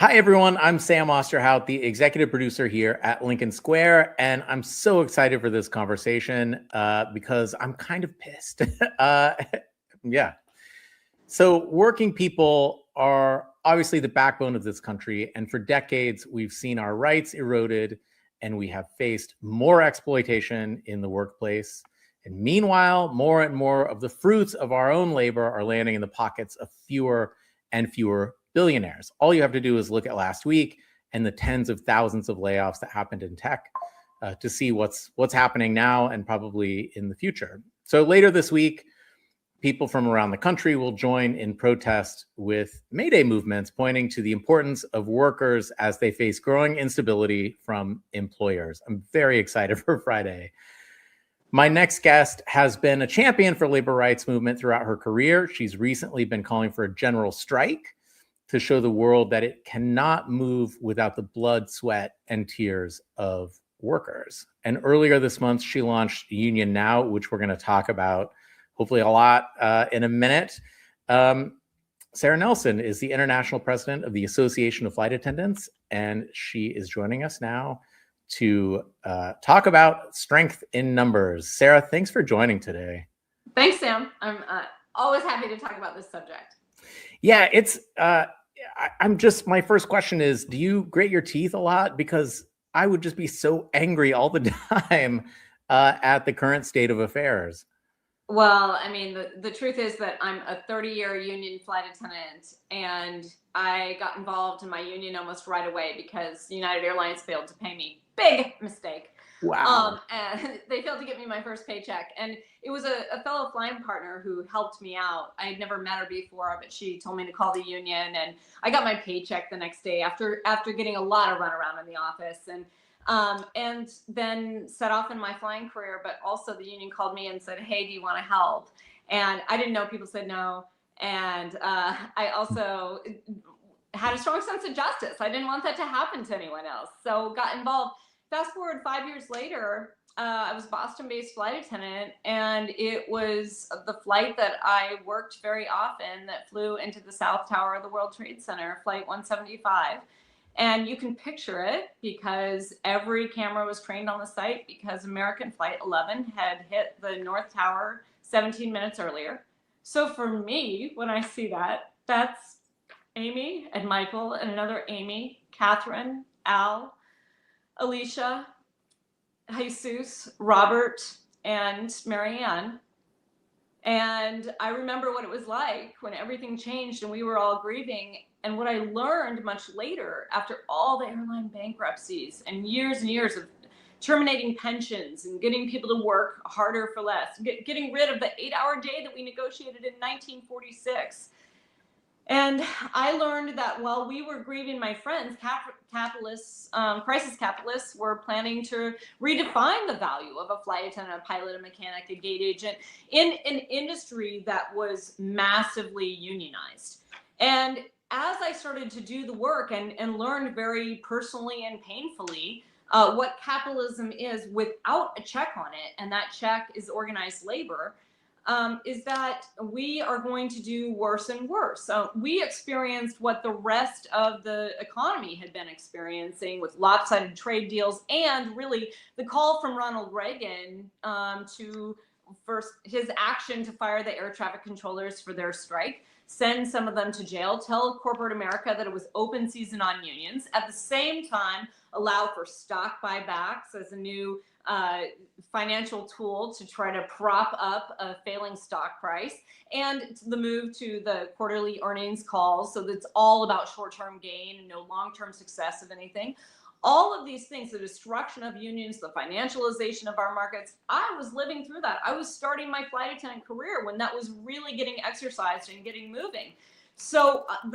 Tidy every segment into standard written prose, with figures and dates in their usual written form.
Hi, everyone. I'm Sam Osterhout, the executive producer here at Lincoln Square, and I'm so excited for this conversation because I'm kind of pissed. Yeah. So working people are obviously the backbone of this country, and for decades, we've seen our rights eroded, and we have faced more exploitation in the workplace. And meanwhile, more and more of the fruits of our own labor are landing in the pockets of fewer and fewer billionaires. All you have to do is look at last week and the tens of thousands of layoffs that happened in tech to see what's happening now and probably in the future. So later this week, people from around the country will join in protest with May Day movements pointing to the importance of workers as they face growing instability from employers. I'm very excited for Friday. My next guest has been a champion for labor rights movement throughout her career. She's recently been calling for a general strike to show the world that it cannot move without the blood, sweat, and tears of workers. And earlier this month, she launched Union Now, which we're going to talk about hopefully a lot in a minute. Sara Nelson is the international president of the Association of Flight Attendants, and she is joining us now to talk about strength in numbers. Sara, thanks for joining today. Thanks, Sam. I'm always happy to talk about this subject. Yeah, it's my first question is, do you grit your teeth a lot? Because I would just be so angry all the time at the current state of affairs. Well, I mean, the truth is that I'm a 30-year union flight attendant, and I got involved in my union almost right away because United Airlines failed to pay me. Big mistake. Wow. And they failed to get me my first paycheck. And it was a fellow flying partner who helped me out. I had never met her before, but she told me to call the union, and I got my paycheck the next day after getting a lot of runaround in the office. And then set off in my flying career, but also the union called me and said, hey, do you want to help? And I didn't know, people said no. And I also had a strong sense of justice. I didn't want that to happen to anyone else. So got involved. Fast forward 5 years later, I was a Boston-based flight attendant, and it was the flight that I worked very often that flew into the South Tower of the World Trade Center, Flight 175. And you can picture it because every camera was trained on the site because American Flight 11 had hit the North Tower 17 minutes earlier. So for me, when I see that, that's Amy and Michael and another Amy, Catherine, Al, Alicia, Jesus, Robert, and Marianne. And I remember what it was like when everything changed and we were all grieving. And what I learned much later, after all the airline bankruptcies and years of terminating pensions and getting people to work harder for less, getting rid of the 8-hour day that we negotiated in 1946. And I learned that while we were grieving, my friends, capitalists, crisis capitalists, were planning to redefine the value of a flight attendant, a pilot, a mechanic, a gate agent in an industry that was massively unionized. And as I started to do the work and learned very personally and painfully what capitalism is without a check on it, and that check is organized labor, is that we are going to do worse and worse. We experienced what the rest of the economy had been experiencing with lopsided trade deals, and really the call from Ronald Reagan for his action to fire the air traffic controllers for their strike, send some of them to jail, tell corporate America that it was open season on unions, at the same time allow for stock buybacks as a new financial tool to try to prop up a failing stock price, and the move to the quarterly earnings calls, so that's all about short-term gain and no long-term success of anything. All of these things, the destruction of unions, the financialization of our markets, I was living through that. I was starting my flight attendant career when that was really getting exercised and getting moving. So I've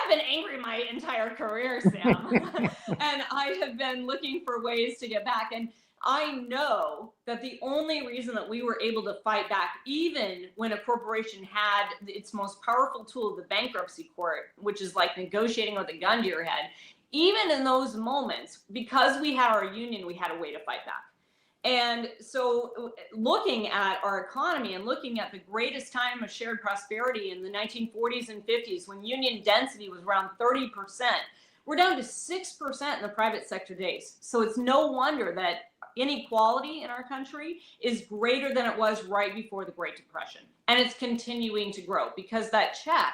been angry my entire career, Sam, and I have been looking for ways to get back. And I know that the only reason that we were able to fight back, even when a corporation had its most powerful tool, the bankruptcy court, which is like negotiating with a gun to your head, even in those moments, because we had our union, we had a way to fight back. And so looking at our economy and looking at the greatest time of shared prosperity in the 1940s and 50s, when union density was around 30%, we're down to 6% in the private sector days. So it's no wonder that inequality in our country is greater than it was right before the Great Depression. And it's continuing to grow because that check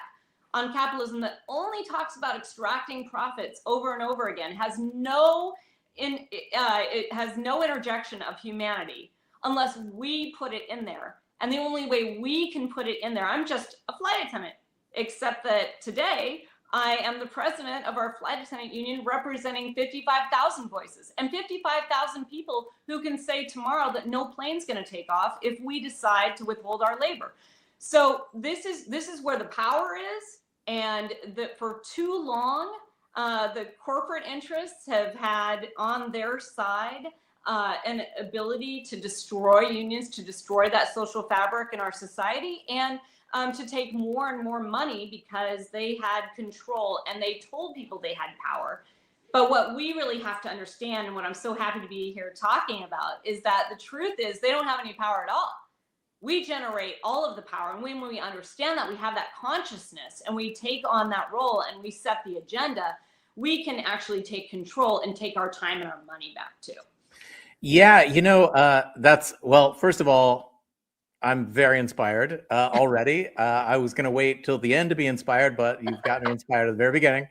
on capitalism that only talks about extracting profits over and over again has no interjection of humanity unless we put it in there. And the only way we can put it in there, I'm just a flight attendant, except that today I am the president of our flight attendant union representing 55,000 voices and 55,000 people who can say tomorrow that no plane's going to take off if we decide to withhold our labor. So this is where the power is, and that for too long, the corporate interests have had on their side an ability to destroy unions, to destroy that social fabric in our society, and to take more and more money because they had control and they told people they had power. But what we really have to understand, and what I'm so happy to be here talking about, is that the truth is they don't have any power at all. We generate all of the power. And when we understand that, we have that consciousness and we take on that role and we set the agenda, we can actually take control and take our time and our money back too. Yeah, well, first of all, I'm very inspired already. I was going to wait till the end to be inspired, but you've got me inspired at the very beginning.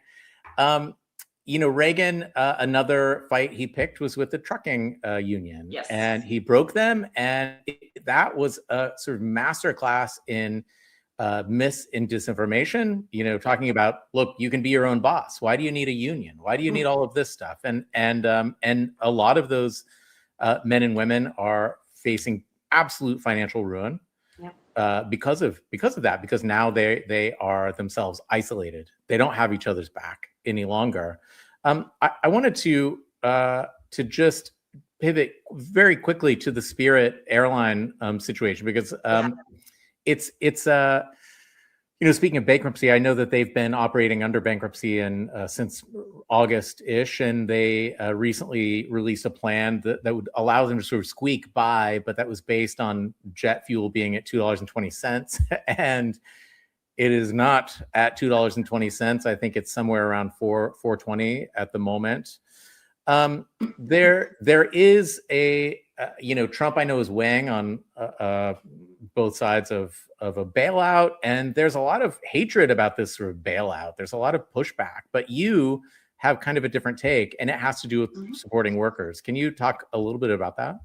Reagan, another fight he picked was with the trucking union. Yes. And he broke them. And that was a sort of masterclass in myths and disinformation, talking about, look, you can be your own boss. Why do you need a union? Why do you need all of this stuff? And a lot of those men and women are facing absolute financial ruin because of that, because now they are themselves isolated. They don't have each other's back any longer. I wanted to just pivot very quickly to the Spirit airline situation, because it's speaking of bankruptcy, I know that they've been operating under bankruptcy and since August-ish, and they recently released a plan that would allow them to sort of squeak by, but that was based on jet fuel being at $2.20, and it is not at $2.20. I think it's somewhere around $4.20 at the moment. There is a Trump, I know, is weighing on both sides of a bailout, and there's a lot of hatred about this sort of bailout. There's a lot of pushback, but you have kind of a different take, and it has to do with supporting workers. Can you talk a little bit about that?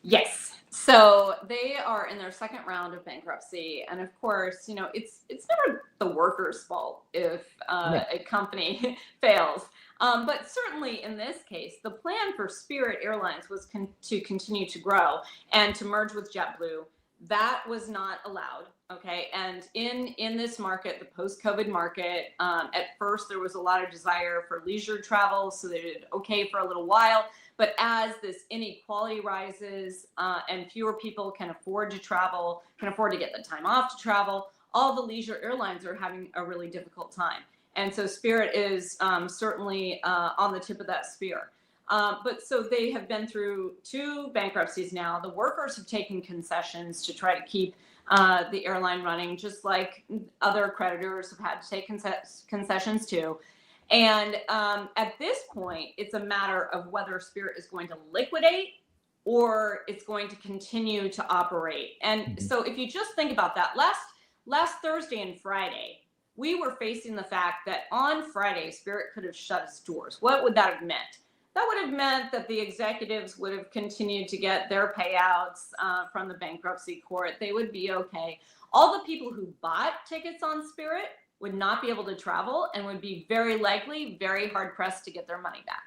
Yes. So they are in their second round of bankruptcy, and of course, it's never the workers' fault if a company fails. But certainly in this case, the plan for Spirit Airlines was to continue to grow and to merge with JetBlue. That was not allowed. Okay. And in this market, the post-COVID market, at first there was a lot of desire for leisure travel, so they did okay for a little while. But as this inequality rises and fewer people can afford to travel, can afford to get the time off to travel, all the leisure airlines are having a really difficult time. And so Spirit is certainly on the tip of that spear. But so they have been through 2 bankruptcies now. The workers have taken concessions to try to keep the airline running, just like other creditors have had to take concessions too. And at this point, it's a matter of whether Spirit is going to liquidate or it's going to continue to operate. And so if you just think about that, last Thursday and Friday, we were facing the fact that on Friday, Spirit could have shut its doors. What would that have meant? That would have meant that the executives would have continued to get their payouts from the bankruptcy court. They would be okay. All the people who bought tickets on Spirit would not be able to travel and would be very likely very hard pressed to get their money back.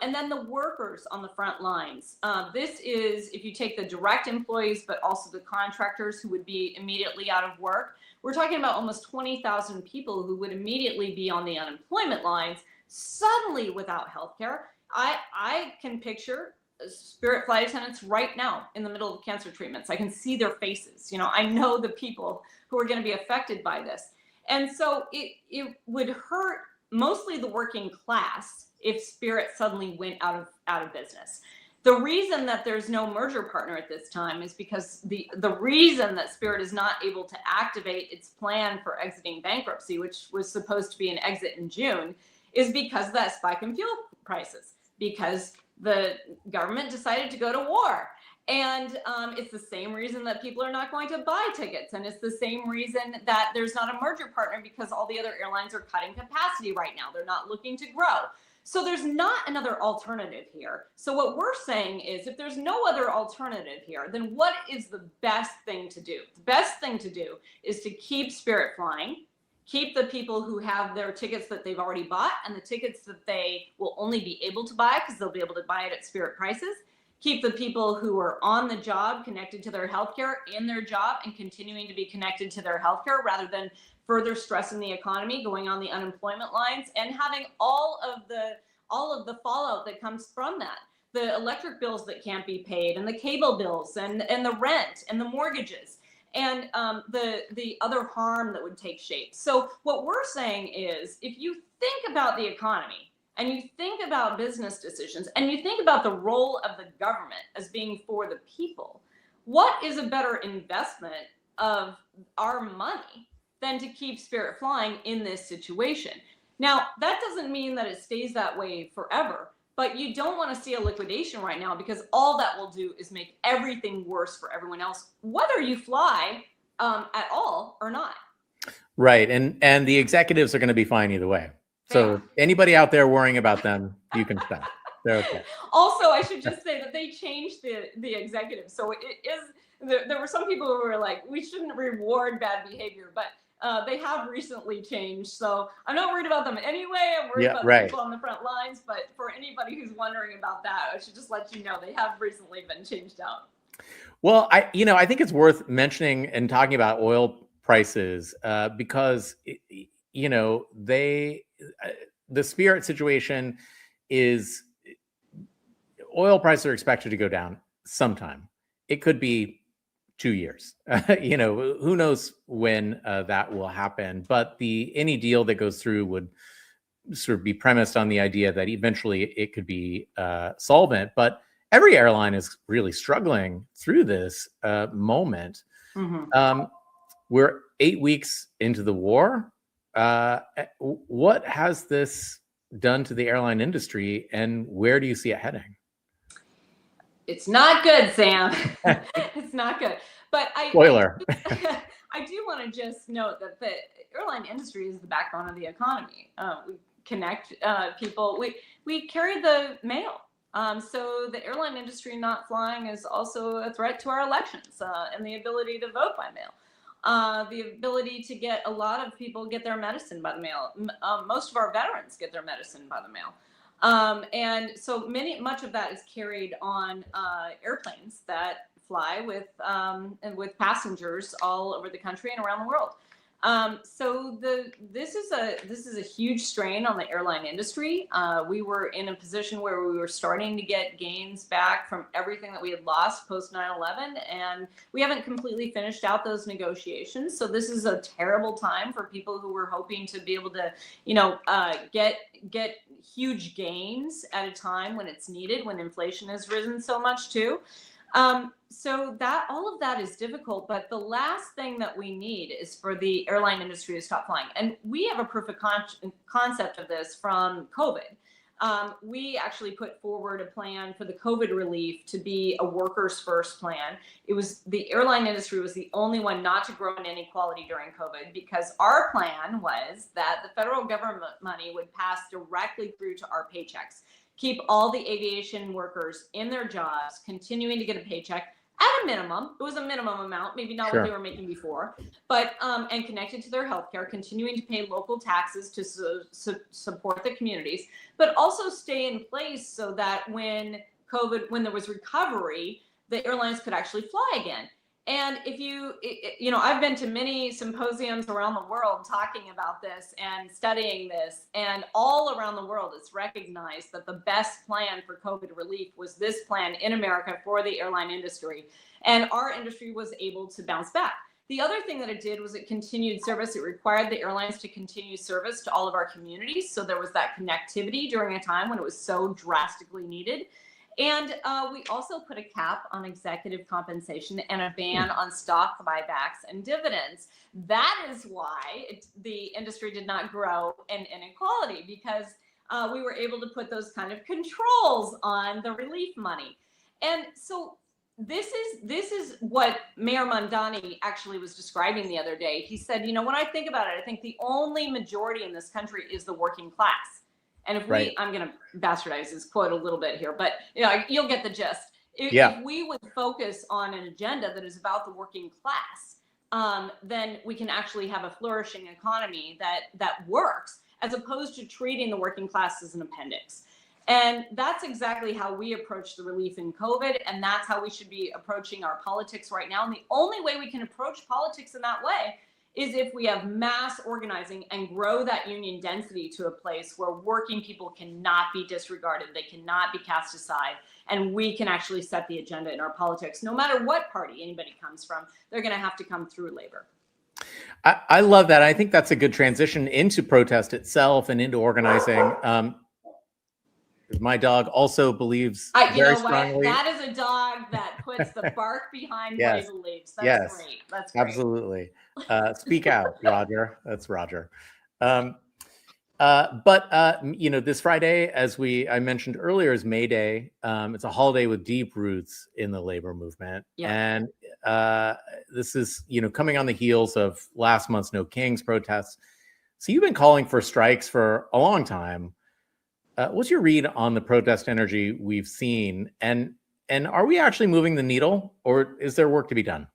And then the workers on the front lines. This is, if you take the direct employees, but also the contractors who would be immediately out of work, we're talking about almost 20,000 people who would immediately be on the unemployment lines, suddenly without healthcare. I can picture Spirit flight attendants right now in the middle of cancer treatments. I can see their faces. I know the people who are going to be affected by this. And so it would hurt mostly the working class if Spirit suddenly went out of business. The reason that there's no merger partner at this time is because the reason that Spirit is not able to activate its plan for exiting bankruptcy, which was supposed to be an exit in June, is because of that spike in fuel prices, because the government decided to go to war. And it's the same reason that people are not going to buy tickets. And it's the same reason that there's not a merger partner, because all the other airlines are cutting capacity right now. They're not looking to grow. So there's not another alternative here. So what we're saying is, if there's no other alternative here, then what is the best thing to do? The best thing to do is to keep Spirit flying, keep the people who have their tickets that they've already bought and the tickets that they will only be able to buy because they'll be able to buy it at Spirit prices. Keep the people who are on the job connected to their healthcare in their job and continuing to be connected to their healthcare, rather than further stressing the economy, going on the unemployment lines, and having all of the fallout that comes from that. The electric bills that can't be paid, and the cable bills, and the rent, and the mortgages, and the other harm that would take shape. So what we're saying is, if you think about the economy, and you think about business decisions, and you think about the role of the government as being for the people, what is a better investment of our money than to keep Spirit flying in this situation? Now, that doesn't mean that it stays that way forever, but you don't want to see a liquidation right now, because all that will do is make everything worse for everyone else, whether you fly at all or not. Right. And the executives are going to be fine either way. So anybody out there worrying about them, you can stop. They're okay. Also, I should just say that they changed the executives. So it is, there were some people who were like, we shouldn't reward bad behavior, but they have recently changed. So I'm not worried about them anyway. I'm worried about the people on the front lines. But for anybody who's wondering about that, I should just let you know they have recently been changed out. Well, I think it's worth mentioning and talking about oil prices because, the Spirit situation is, oil prices are expected to go down sometime. It could be 2 years. Who knows when that will happen. But any deal that goes through would sort of be premised on the idea that eventually it could be solvent. But every airline is really struggling through this moment. Mm-hmm. We're 8 weeks into the war. What has this done to the airline industry, and where do you see it heading? It's not good, Sam. It's not good. But spoiler. I do want to just note that the airline industry is the backbone of the economy. We connect people. We carry the mail. So the airline industry not flying is also a threat to our elections and the ability to vote by mail. The ability to get a lot of people get their medicine by the mail. Most of our veterans get their medicine by the mail. And so much of that is carried on airplanes that fly with passengers all over the country and around the world. So this is a huge strain on the airline industry. We were in a position where we were starting to get gains back from everything that we had lost post 9/11, and we haven't completely finished out those negotiations. So this is a terrible time for people who were hoping to be able to, get huge gains at a time when it's needed, when inflation has risen so much too. So that all of that is difficult, but the last thing that we need is for the airline industry to stop flying. And we have a proof of concept of this from COVID. We actually put forward a plan for the COVID relief to be a workers first plan. The airline industry was the only one not to grow in inequality during COVID, because our plan was that the federal government money would pass directly through to our paychecks. Keep all the aviation workers in their jobs, continuing to get a paycheck at a minimum. It was a minimum amount, maybe not what they were making before, but and connected to their healthcare, continuing to pay local taxes to support the communities, but also stay in place so that when there was recovery, the airlines could actually fly again. And if I've been to many symposiums around the world talking about this and studying this, and all around the world it's recognized that the best plan for COVID relief was this plan in America for the airline industry. And our industry was able to bounce back. The other thing that it did was it continued service. It required the airlines to continue service to all of our communities. So there was that connectivity during a time when it was so drastically needed. And we also put a cap on executive compensation and a ban on stock buybacks and dividends. That is why the industry did not grow in inequality, because we were able to put those kind of controls on the relief money. And so this is what Mayor Mondani actually was describing the other day. He said, you know, when I think about it, I think the only majority in this country is the working class. And if Right. I'm going to bastardize his quote a little bit here, but you know, you'll get the gist. If we would focus on an agenda that is about the working class, then we can actually have a flourishing economy that works, as opposed to treating the working class as an appendix. And that's exactly how we approach the relief in COVID. And that's how we should be approaching our politics right now. And the only way we can approach politics in that way is if we have mass organizing and grow that union density to a place where working people cannot be disregarded, they cannot be cast aside, and we can actually set the agenda in our politics. No matter what party anybody comes from, they're going to have to come through labor. I love that. I think that's a good transition into protest itself and into organizing. My dog also believes very strongly. That is a dog that puts the bark behind what he believes. That's great. That's great. Absolutely. Speak out, Roger. That's Roger. You know, this Friday, as I mentioned earlier, is May Day. It's a holiday with deep roots in the labor movement. And this is, you know, coming on the heels of last month's No Kings protests. So you've been calling for strikes for a long time. What's your read on the protest energy we've seen? And are we actually moving the needle, or is there work to be done?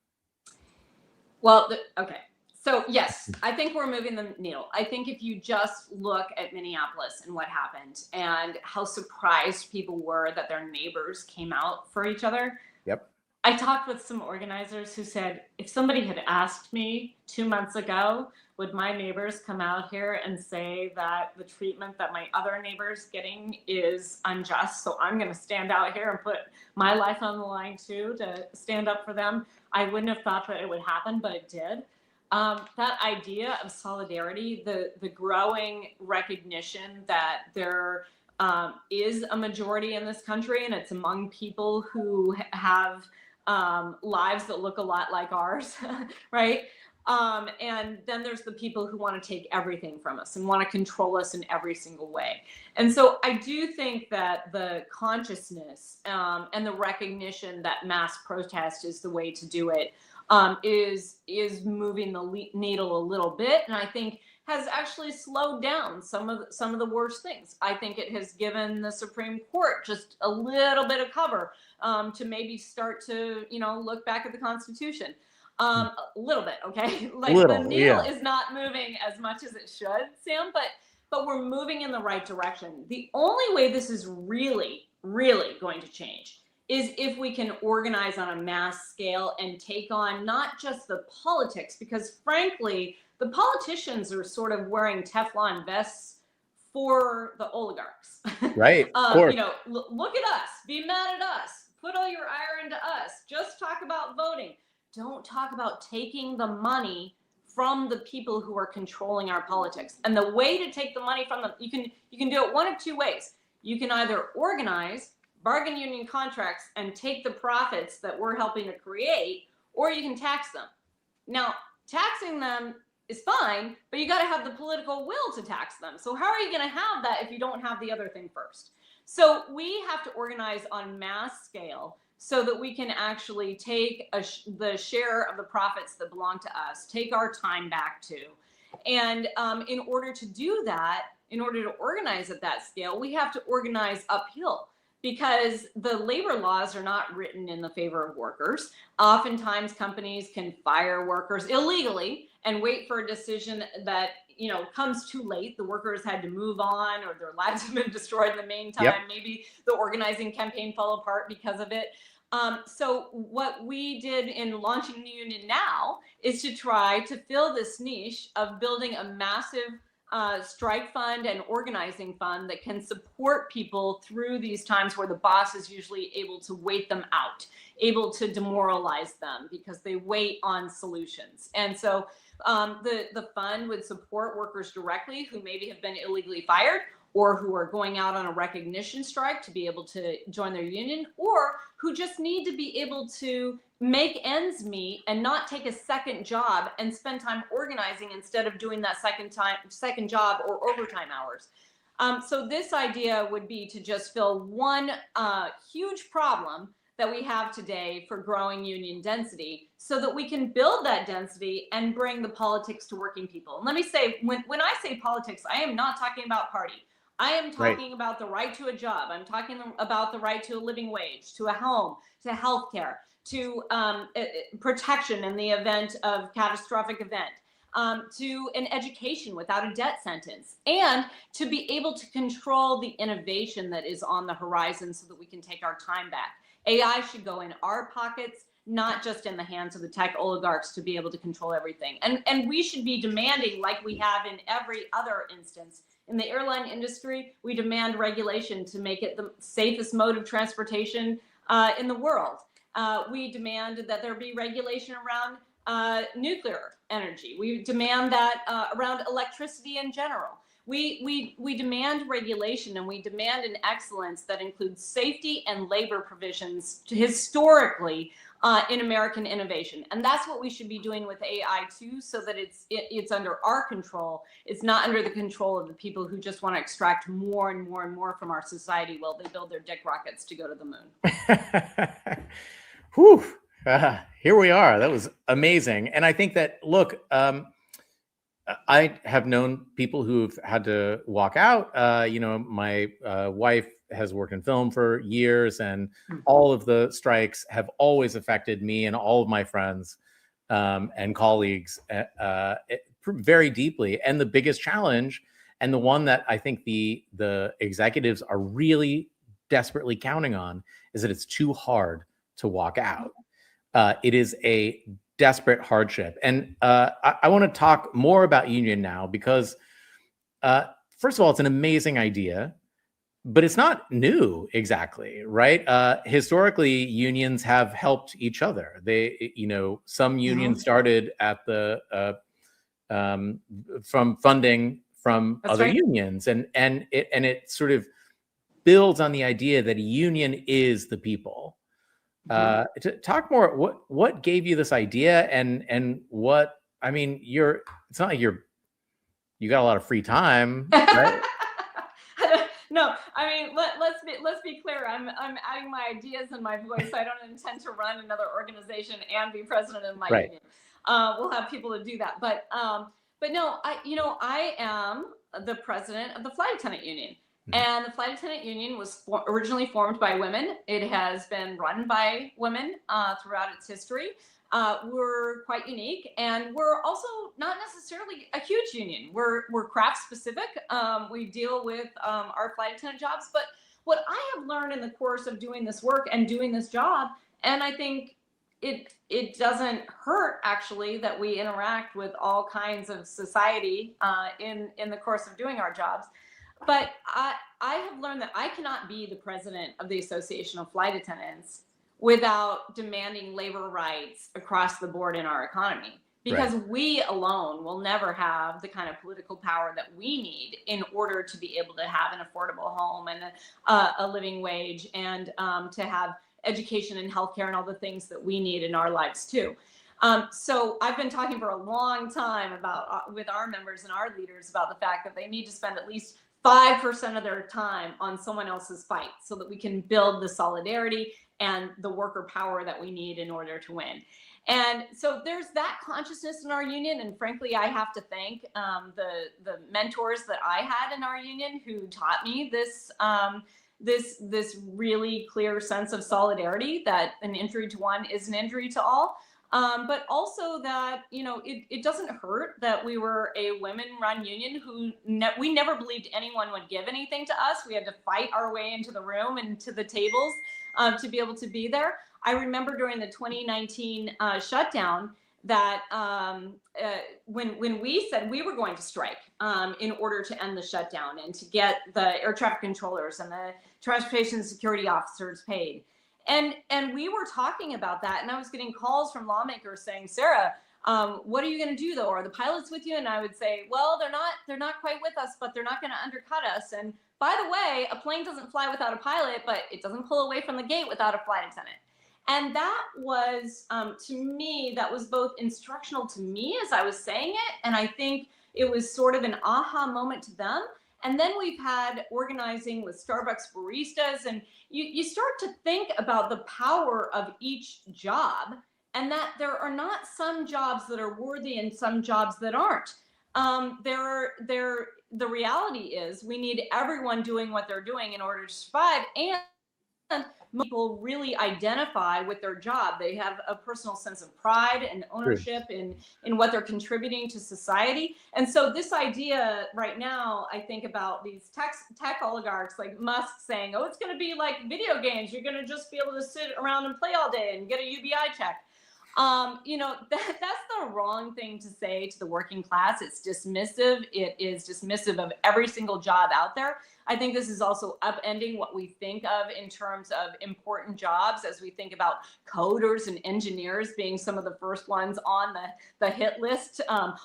Well, okay. So yes, I think we're moving the needle. I think if you just look at Minneapolis and what happened and how surprised people were that their neighbors came out for each other. Yep. I talked with some organizers who said, if somebody had asked me 2 months ago, would my neighbors come out here and say that the treatment that my other neighbors getting is unjust, so I'm going to stand out here and put my life on the line too to stand up for them? I wouldn't have thought that it would happen, but it did. That idea of solidarity, the growing recognition that there is a majority in this country, and it's among people who have lives that look a lot like ours, right? And then there's the people who want to take everything from us and want to control us in every single way. And so I do think that the consciousness and the recognition that mass protest is the way to do it is moving the needle a little bit, and I think has actually slowed down some of the worst things. I think it has given the Supreme Court just a little bit of cover to maybe start to, you know, look back at the Constitution. A little bit, okay? Like the needle is not moving as much as it should, Sam, but we're moving in the right direction. The only way this is really, really going to change is if we can organize on a mass scale and take on not just the politics, because frankly, the politicians are sort of wearing Teflon vests for the oligarchs. Right. Of course. You know, look at us, be mad at us, put all your ire into us, just talk about voting. Don't talk about taking the money from the people who are controlling our politics. And the way to take the money from them, you can do it one of two ways. You can either organize bargain union contracts and take the profits that we're helping to create, or you can tax them. Now, taxing them is fine, but you got to have the political will to tax them. So how are you going to have that if you don't have the other thing first? So we have to organize on mass scale so that we can actually take the share of the profits that belong to us, take our time back to. And in order to do that, in order to organize at that scale, we have to organize uphill, because the labor laws are not written in the favor of workers. Oftentimes companies can fire workers illegally and wait for a decision that, you know, comes too late. The workers had to move on, or their lives have been destroyed in the meantime. Yep. Maybe the organizing campaign fell apart because of it. So what we did in launching the union now is to try to fill this niche of building a massive strike fund and organizing fund that can support people through these times where the boss is usually able to wait them out, able to demoralize them because they wait on solutions. And so the fund would support workers directly who maybe have been illegally fired, or who are going out on a recognition strike to be able to join their union, or who just need to be able to make ends meet and not take a second job and spend time organizing instead of doing that second job or overtime hours. So this idea would be to just fill one huge problem that we have today for growing union density so that we can build that density and bring the politics to working people. And let me say, when I say politics, I am not talking about party. I am talking about the right to a job. I'm talking about the right to a living wage, to a home, to healthcare, to protection in the event of catastrophic event, to an education without a death sentence, and to be able to control the innovation that is on the horizon so that we can take our time back. AI should go in our pockets, not just in the hands of the tech oligarchs to be able to control everything. And we should be demanding, like we have in every other instance. In the airline industry, we demand regulation to make it the safest mode of transportation in the world. We demand that there be regulation around nuclear energy. We demand that around electricity in general. We demand regulation, and we demand an excellence that includes safety and labor provisions historically in American innovation. And that's what we should be doing with AI too, so that it's under our control. It's not under the control of the people who just want to extract more and more and more from our society while they build their dick rockets to go to the moon. Whew. Here we are. That was amazing. And I think that, look, I have known people who've had to walk out. My wife has worked in film for years, and all of the strikes have always affected me and all of my friends and colleagues very deeply. And the biggest challenge, and the one that I think the executives are really desperately counting on, is that it's too hard to walk out. It is a desperate hardship. And I want to talk more about union now because, first of all, it's an amazing idea, but it's not new exactly, right? Historically, unions have helped each other. Some unions started at from funding from other unions, and it sort of builds on the idea that a union is the people. To talk more, what gave you this idea, and what, I mean, it's not like you got a lot of free time, right? No, I mean, let's be clear. I'm adding my ideas and my voice. I don't intend to run another organization and be president of my union. We'll have people to do that, but no, I am the president of the Flight Attendant Union. And the Flight Attendant Union was originally formed by women. It has been run by women throughout its history. We're quite unique, and we're also not necessarily a huge union. We're craft specific. We deal with our flight attendant jobs. But what I have learned in the course of doing this work and doing this job, and I think it doesn't hurt actually that we interact with all kinds of society in the course of doing our jobs. But I have learned that I cannot be the president of the Association of Flight Attendants without demanding labor rights across the board in our economy, because we alone will never have the kind of political power that we need in order to be able to have an affordable home and a living wage, and to have education and healthcare and all the things that we need in our lives too. So I've been talking for a long time with our members and our leaders about the fact that they need to spend at least 5% of their time on someone else's fight so that we can build the solidarity and the worker power that we need in order to win. And so there's that consciousness in our union. And frankly, I have to thank the mentors that I had in our union who taught me this really clear sense of solidarity, that an injury to one is an injury to all. But also that, it doesn't hurt that we were a women-run union who we never believed anyone would give anything to us. We had to fight our way into the room and to the tables to be able to be there. I remember during the 2019 shutdown that when we said we were going to strike in order to end the shutdown and to get the air traffic controllers and the transportation security officers paid. And we were talking about that, and I was getting calls from lawmakers saying, Sarah, What are you going to do though? Are the pilots with you? And I would say, well, they're not quite with us, but they're not going to undercut us. And by the way, a plane doesn't fly without a pilot, but it doesn't pull away from the gate without a flight attendant. And that was, to me, that was both instructional to me as I was saying it. And I think it was sort of an aha moment to them. And then we've had organizing with Starbucks baristas, and you start to think about the power of each job, and that there are not some jobs that are worthy and some jobs that aren't. The reality is we need everyone doing what they're doing in order to survive, and people really identify with their job. They have a personal sense of pride and ownership in what they're contributing to society. And so this idea right now, I think about these tech oligarchs like Musk saying, oh, it's going to be like video games. You're going to just be able to sit around and play all day and get a UBI check. That's the wrong thing to say to the working class. It's dismissive. It is dismissive of every single job out there. I think this is also upending what we think of in terms of important jobs, as we think about coders and engineers being some of the first ones on the hit list,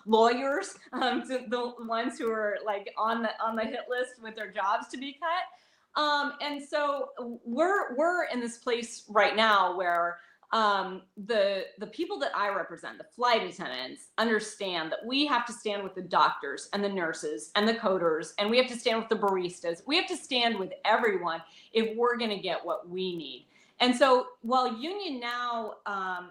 lawyers, the ones who are like on the hit list with their jobs to be cut. And so we're in this place right now where the people that I represent, the flight attendants, understand that we have to stand with the doctors and the nurses and the coders, and we have to stand with the baristas. We have to stand with everyone if we're going to get what we need. And so while Union Now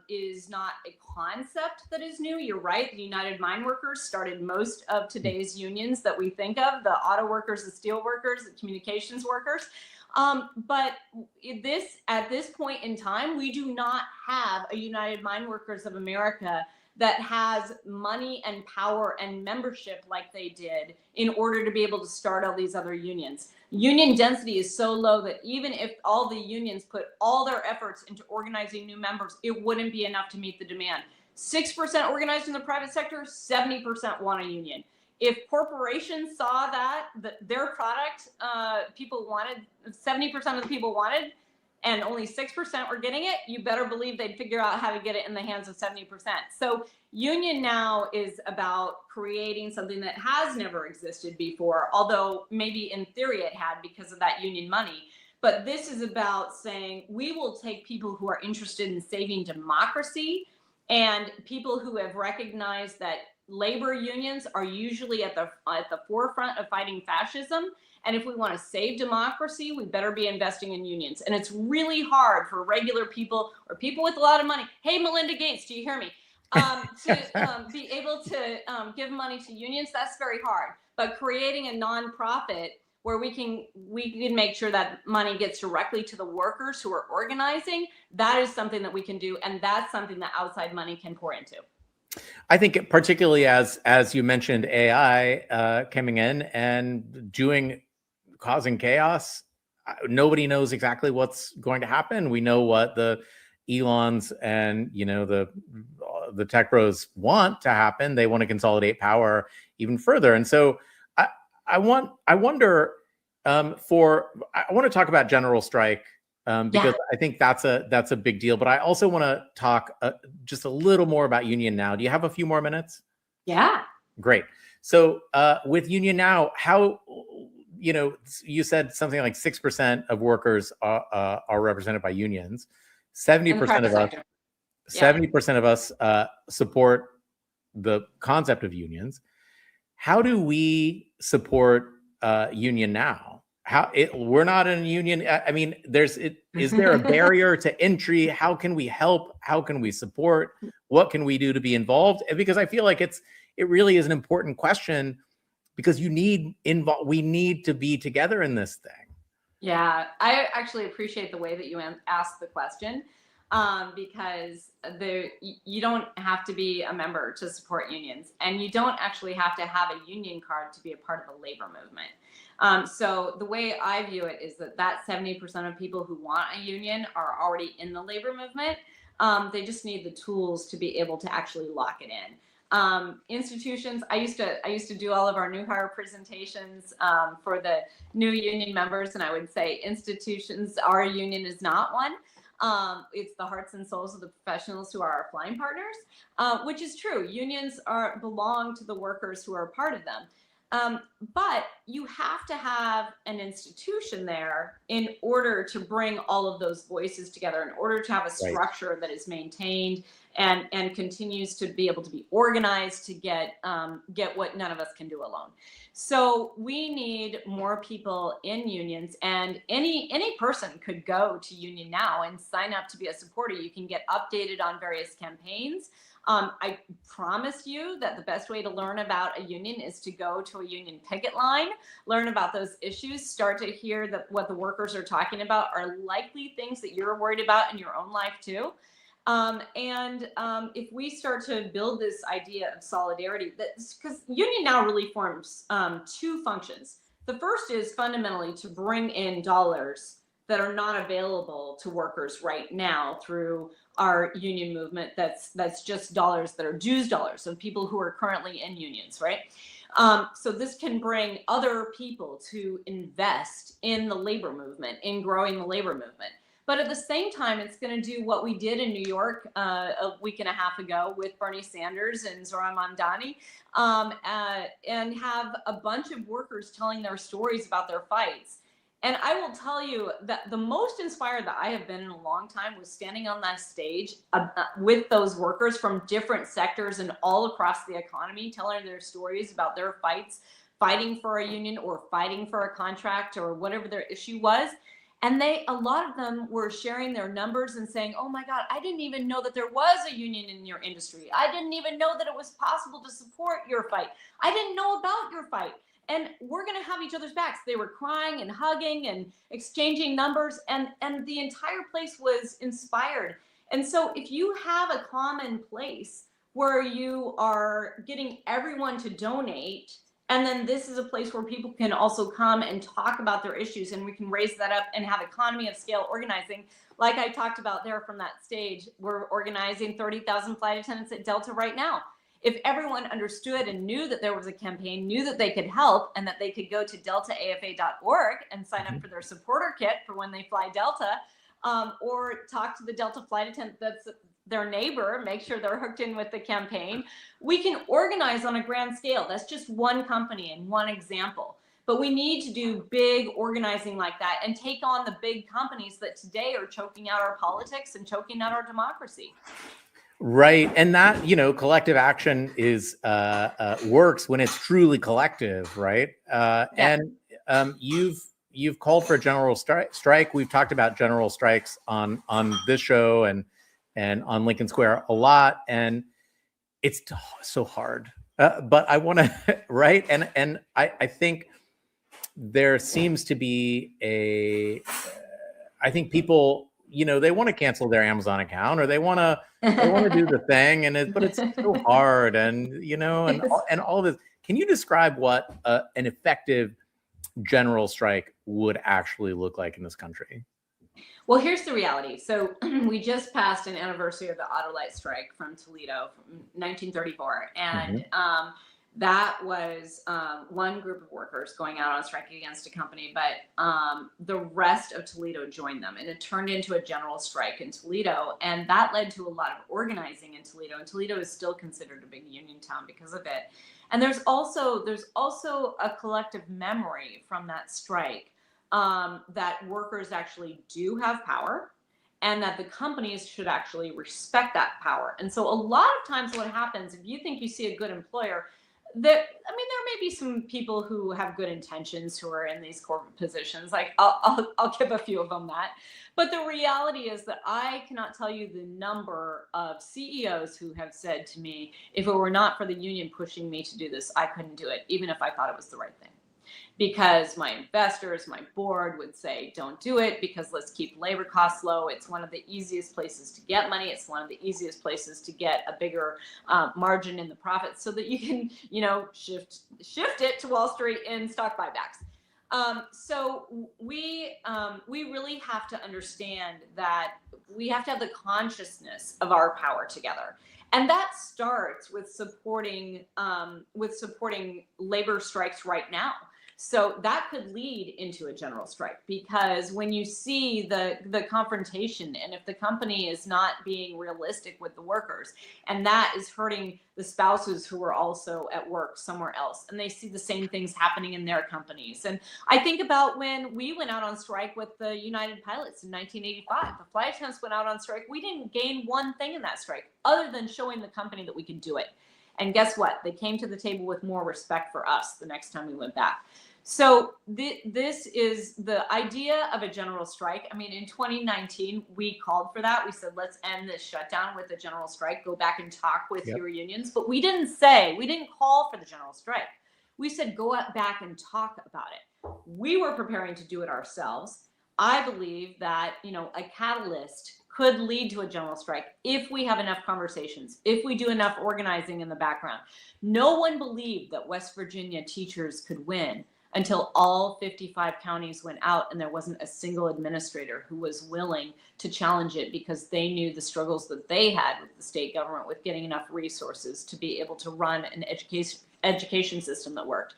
is not a concept that is new, you're right, the United Mine Workers started most of today's unions that we think of, the auto workers, the steel workers, the communications workers. But at this point in time, we do not have a United Mine Workers of America that has money and power and membership like they did in order to be able to start all these other unions. Union density is so low that even if all the unions put all their efforts into organizing new members, it wouldn't be enough to meet the demand. 6% organized in the private sector, 70% want a union. If corporations saw that their product, people wanted, 70% of the people wanted, and only 6% were getting it, you better believe they'd figure out how to get it in the hands of 70%. So Union Now is about creating something that has never existed before, although maybe in theory it had because of that union money. But this is about saying we will take people who are interested in saving democracy and people who have recognized that labor unions are usually at the forefront of fighting fascism. And if we want to save democracy, we better be investing in unions. And it's really hard for regular people or people with a lot of money. Hey, Melinda Gates, do you hear me? To be able to give money to unions, that's very hard. But creating a nonprofit where we can make sure that money gets directly to the workers who are organizing, that is something that we can do. And that's something that outside money can pour into. I think particularly as you mentioned, AI coming in and causing chaos. Nobody knows exactly what's going to happen. We know what the Elons and the tech bros want to happen. They want to consolidate power even further. And so I want to talk about general strike. Because I think that's a big deal. But I also want to talk just a little more about Union Now. Do you have a few more minutes? Yeah. Great. So with Union Now, how, you said something like 6% of workers are represented by unions. 70% of us, 70% of us support the concept of unions. How do we support Union Now? We're not in a union. I mean, is there a barrier to entry? How can we help? How can we support? What can we do to be involved? Because I feel like it really is an important question, because we need to be together in this thing. Yeah, I actually appreciate the way that you asked the question, because you don't have to be a member to support unions, and you don't actually have to have a union card to be a part of a labor movement. So the way I view it is that 70% of people who want a union are already in the labor movement. They just need the tools to be able to actually lock it in. Institutions, I used to do all of our new hire presentations for the new union members, and I would say institutions, our union is not one. It's the hearts and souls of the professionals who are our flying partners, which is true. Unions belong to the workers who are a part of them. But you have to have an institution there in order to bring all of those voices together, in order to have a structure that is maintained and continues to be able to be organized to get what none of us can do alone. So we need more people in unions, and any person could go to Union Now and sign up to be a supporter. You can get updated on various campaigns. I promise you that the best way to learn about a union is to go to a union picket line, learn about those issues, start to hear that what the workers are talking about are likely things that you're worried about in your own life too. If we start to build this idea of solidarity, because Union Now really forms two functions. The first is fundamentally to bring in dollars that are not available to workers right now through our union movement. That's just dollars that are dues dollars of people who are currently in unions, right? So this can bring other people to invest in the labor movement, in growing the labor movement. But at the same time, it's going to do what we did in New York a week and a half ago with Bernie Sanders and Zohran Mamdani, and have a bunch of workers telling their stories about their fights. And I will tell you that the most inspired that I have been in a long time was standing on that stage with those workers from different sectors and all across the economy, telling their stories about their fights, fighting for a union or fighting for a contract or whatever their issue was. And a lot of them were sharing their numbers and saying, oh my God, I didn't even know that there was a union in your industry. I didn't even know that it was possible to support your fight. I didn't know about your fight. And we're going to have each other's backs. They were crying and hugging and exchanging numbers, and the entire place was inspired. And so if you have a common place where you are getting everyone to donate, and then this is a place where people can also come and talk about their issues, and we can raise that up and have economy of scale organizing. Like I talked about there from that stage, we're organizing 30,000 flight attendants at Delta right now. If everyone understood and knew that there was a campaign, knew that they could help, and that they could go to deltaafa.org and sign up for their supporter kit for when they fly Delta, or talk to the Delta flight attendant that's their neighbor, make sure they're hooked in with the campaign, we can organize on a grand scale. That's just one company and one example. But we need to do big organizing like that and take on the big companies that today are choking out our politics and choking out our democracy. Right. And that, collective action is works when it's truly collective, right? And you've called for a general strike. We've talked about general strikes on this show and on Lincoln Square a lot, and it's so hard. But I want to, right? And I think there seems to be I think people, they want to cancel their Amazon account, or they want to do the thing, but it's so hard, and and all of this. Can you describe what an effective general strike would actually look like in this country? Well, here's the reality. So we just passed an anniversary of the Autolite strike from Toledo from 1934, and that was one group of workers going out on strike against a company, but the rest of Toledo joined them, and it turned into a general strike in Toledo, and that led to a lot of organizing in Toledo, and Toledo is still considered a big union town because of it. And there's also a collective memory from that strike that workers actually do have power, and that the companies should actually respect that power. And so a lot of times what happens, if you think you see a good employer, there may be some people who have good intentions who are in these corporate positions. Like I'll give a few of them that. But the reality is that I cannot tell you the number of CEOs who have said to me, if it were not for the union pushing me to do this, I couldn't do it, even if I thought it was the right thing. Because my investors, my board would say, don't do it, because let's keep labor costs low. It's one of the easiest places to get money. It's one of the easiest places to get a bigger margin in the profits, so that you can, shift it to Wall Street in stock buybacks. So we really have to understand that we have to have the consciousness of our power together. And that starts with supporting labor strikes right now. So that could lead into a general strike, because when you see the confrontation, and if the company is not being realistic with the workers, and that is hurting the spouses who are also at work somewhere else, and they see the same things happening in their companies. And I think about when we went out on strike with the United Pilots in 1985. The flight attendants went out on strike. We didn't gain one thing in that strike other than showing the company that we could do it. And guess what? They came to the table with more respect for us the next time we went back. So this is the idea of a general strike. I mean, in 2019, we called for that. We said, let's end this shutdown with a general strike. Go back and talk with your unions. But we didn't call for the general strike. We said, go back and talk about it. We were preparing to do it ourselves. I believe that, a catalyst could lead to a general strike if we have enough conversations, if we do enough organizing in the background. No one believed that West Virginia teachers could win until all 55 counties went out and there wasn't a single administrator who was willing to challenge it, because they knew the struggles that they had with the state government with getting enough resources to be able to run an education system that worked.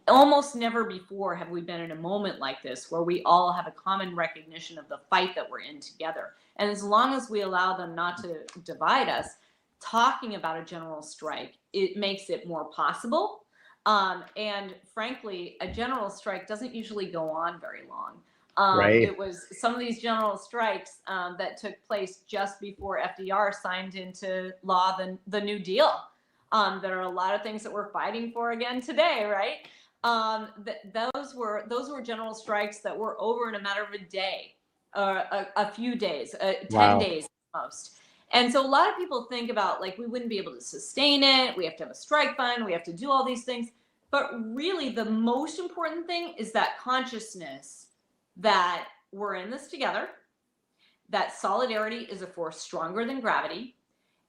Almost never before have we been in a moment like this where we all have a common recognition of the fight that we're in together. And as long as we allow them not to divide us, talking about a general strike, it makes it more possible. And frankly, a general strike doesn't usually go on very long. Right. It was some of these general strikes that took place just before FDR signed into law the New Deal. There are a lot of things that we're fighting for again today, right? Those were general strikes that were over in a matter of a day, a few days, 10 days at most. And so a lot of people think about, like, we wouldn't be able to sustain it. We have to have a strike fund. We have to do all these things. But really, the most important thing is that consciousness that we're in this together, that solidarity is a force stronger than gravity,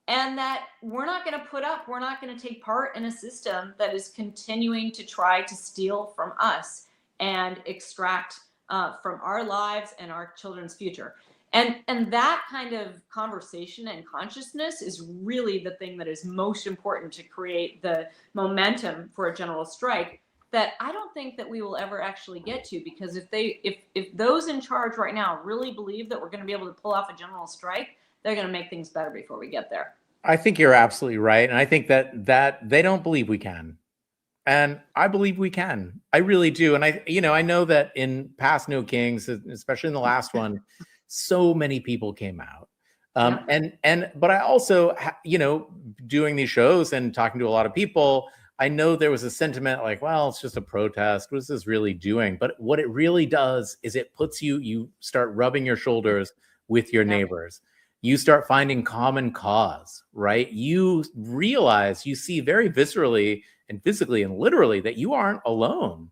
and that we're not going to take part in a system that is continuing to try to steal from us and extract from our lives and our children's future. And that kind of conversation and consciousness is really the thing that is most important to create the momentum for a general strike that I don't think that we will ever actually get to, because if those in charge right now really believe that we're going to be able to pull off a general strike, they're going to make things better before we get there. I think you're absolutely right. And I think that they don't believe we can. And I believe we can. I really do. And I know that in past No Kings, especially in the last one, so many people came out. But I also, doing these shows and talking to a lot of people, I know there was a sentiment like, well, it's just a protest. What is this really doing? But what it really does is it puts you start rubbing your shoulders with your neighbors. You start finding common cause, right? You realize, you see very viscerally and physically and literally that you aren't alone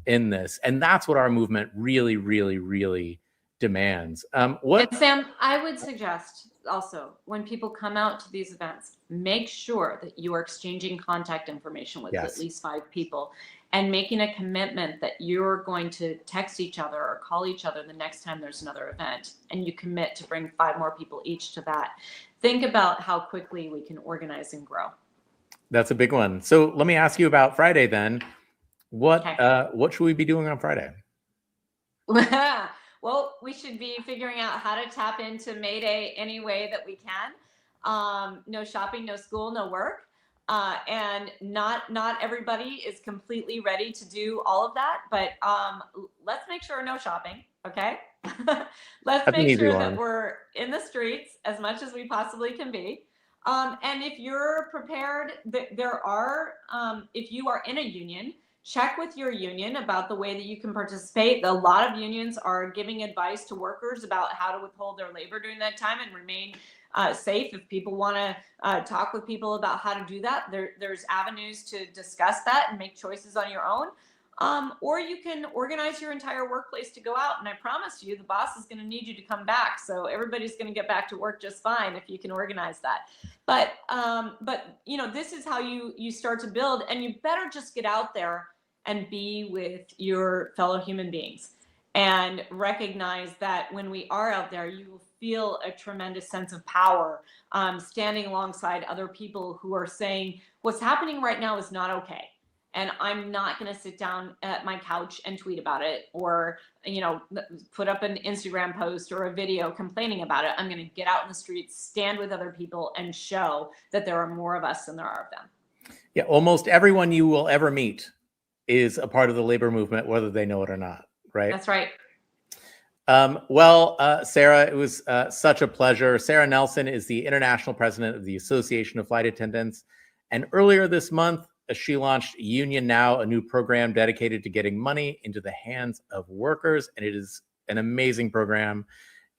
in this. And that's what our movement really, really, really demands. And Sam, I would suggest also, when people come out to these events, make sure that you are exchanging contact information with at least 5 people, and making a commitment that you're going to text each other or call each other the next time there's another event, and you commit to bring 5 more people each to that. Think about how quickly we can organize and grow. That's a big one. So let me ask you about Friday then. What should we be doing on Friday? Well, we should be figuring out how to tap into May Day any way that we can. No shopping, no school, no work. And not everybody is completely ready to do all of that, but let's make sure no shopping, okay? Let's make sure that we're in the streets as much as we possibly can be. And if you're prepared, if you are in a union, check with your union about the way that you can participate. A lot of unions are giving advice to workers about how to withhold their labor during that time and remain safe. If people want to talk with people about how to do that, there's avenues to discuss that and make choices on your own. Or you can organize your entire workplace to go out. And I promise you, the boss is going to need you to come back. So everybody's going to get back to work just fine if you can organize that. But this is how you start to build, and you better just get out there and be with your fellow human beings and recognize that when we are out there, you will feel a tremendous sense of power, standing alongside other people who are saying what's happening right now is not okay. And I'm not going to sit down at my couch and tweet about it, or, put up an Instagram post or a video complaining about it. I'm going to get out in the streets, stand with other people, and show that there are more of us than there are of them. Yeah, almost everyone you will ever meet is a part of the labor movement, whether they know it or not, right? That's right. Sara, it was such a pleasure. Sara Nelson is the international president of the Association of Flight Attendants. And earlier this month, she launched Union Now, a new program dedicated to getting money into the hands of workers. And it is an amazing program.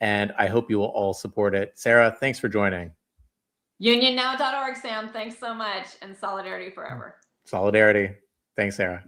And I hope you will all support it. Sara, thanks for joining. UnionNow.org, Sam. Thanks so much. And solidarity forever. Solidarity. Thanks, Sara.